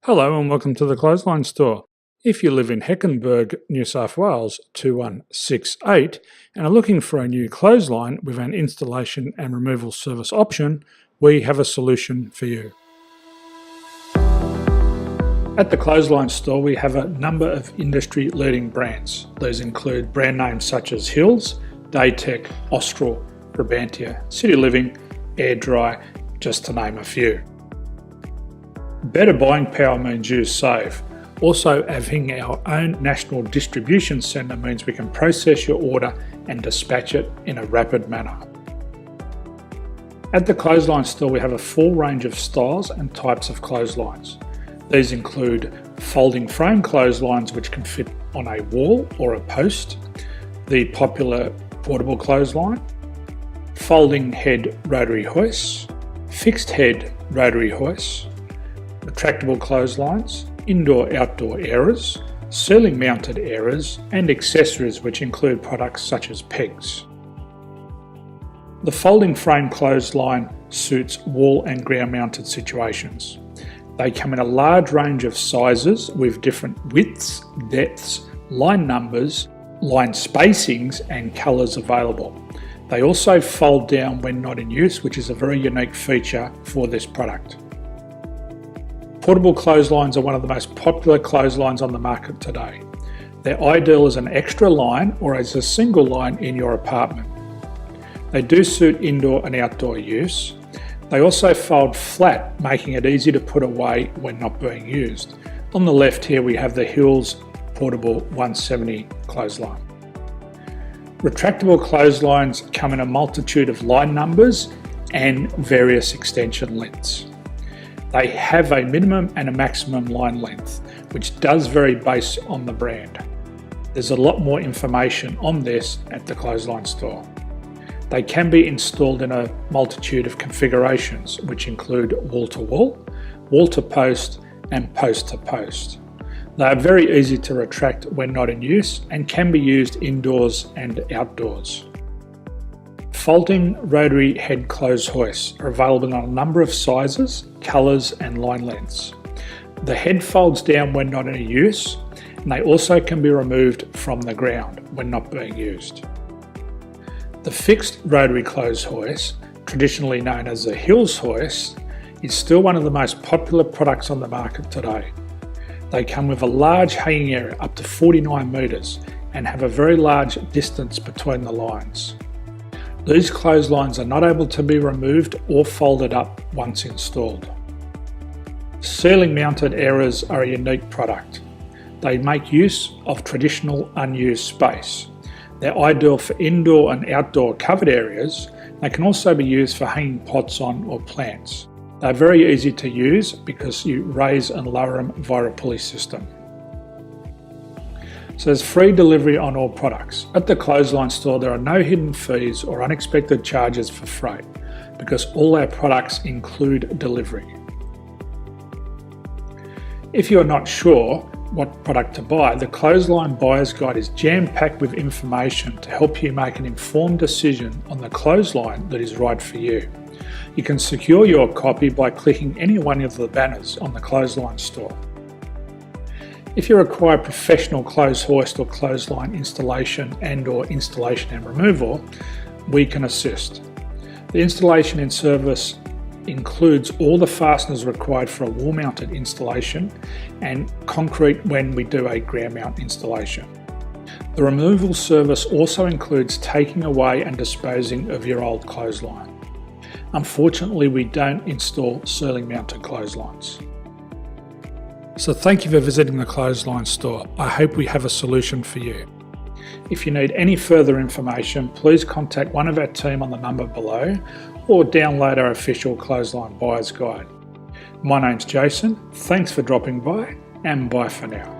Hello and welcome to the Clothesline Store. If you live in Heckenberg, New South Wales 2168 and are looking for a new clothesline with an installation and removal service option, we have a solution for you. At the Clothesline Store we have a number of industry-leading brands. These include brand names such as Hills, Daytech, Austral, Brabantia, City Living, Air Dry, just to name a few. Better buying power means you save. Also, having our own national distribution centre means we can process your order and dispatch it in a rapid manner. At the Clothesline Store we have a full range of styles and types of clotheslines. These include folding frame clotheslines which can fit on a wall or a post, the popular portable clothesline, folding head rotary hoists, fixed head rotary hoists, retractable clotheslines, indoor-outdoor airers, ceiling mounted airers, and accessories which include products such as pegs. The folding frame clothesline suits wall and ground mounted situations. They come in a large range of sizes with different widths, depths, line numbers, line spacings and colours available. They also fold down when not in use, which is a very unique feature for this product. Portable clotheslines are one of the most popular clotheslines on the market today. They're ideal as an extra line or as a single line in your apartment. They do suit indoor and outdoor use. They also fold flat, making it easy to put away when not being used. On the left here we have the Hills Portable 170 clothesline. Retractable clotheslines come in a multitude of line numbers and various extension lengths. They have a minimum and a maximum line length, which does vary based on the brand. There's a lot more information on this at the Clothesline Store. They can be installed in a multitude of configurations, which include wall-to-wall, wall-to-post, and post-to-post. They are very easy to retract when not in use and can be used indoors and outdoors. Folding rotary head clothes hoists are available in a number of sizes, colours and line lengths. The head folds down when not in use, and they also can be removed from the ground when not being used. The fixed rotary clothes hoist, traditionally known as the Hills hoist, is still one of the most popular products on the market today. They come with a large hanging area up to 49 metres and have a very large distance between the lines. These clotheslines are not able to be removed or folded up once installed. Ceiling mounted airers are a unique product. They make use of traditional unused space. They're ideal for indoor and outdoor covered areas. They can also be used for hanging pots on or plants. They're very easy to use because you raise and lower them via a pulley system. So there's free delivery on all products. At the Clothesline Store there are no hidden fees or unexpected charges for freight because all our products include delivery. If you're not sure what product to buy, the Clothesline Buyer's Guide is jam-packed with information to help you make an informed decision on the clothesline that is right for you. You can secure your copy by clicking any one of the banners on the Clothesline Store. If you require professional clothes hoist or clothesline installation and/or installation and removal, we can assist. The installation and service includes all the fasteners required for a wall-mounted installation and concrete when we do a ground mount installation. The removal service also includes taking away and disposing of your old clothesline. Unfortunately, we don't install ceiling mounted clotheslines. So thank you for visiting the Clothesline Store. I hope we have a solution for you. If you need any further information, please contact one of our team on the number below or download our official Clothesline Buyer's Guide. My name's Jason, thanks for dropping by and bye for now.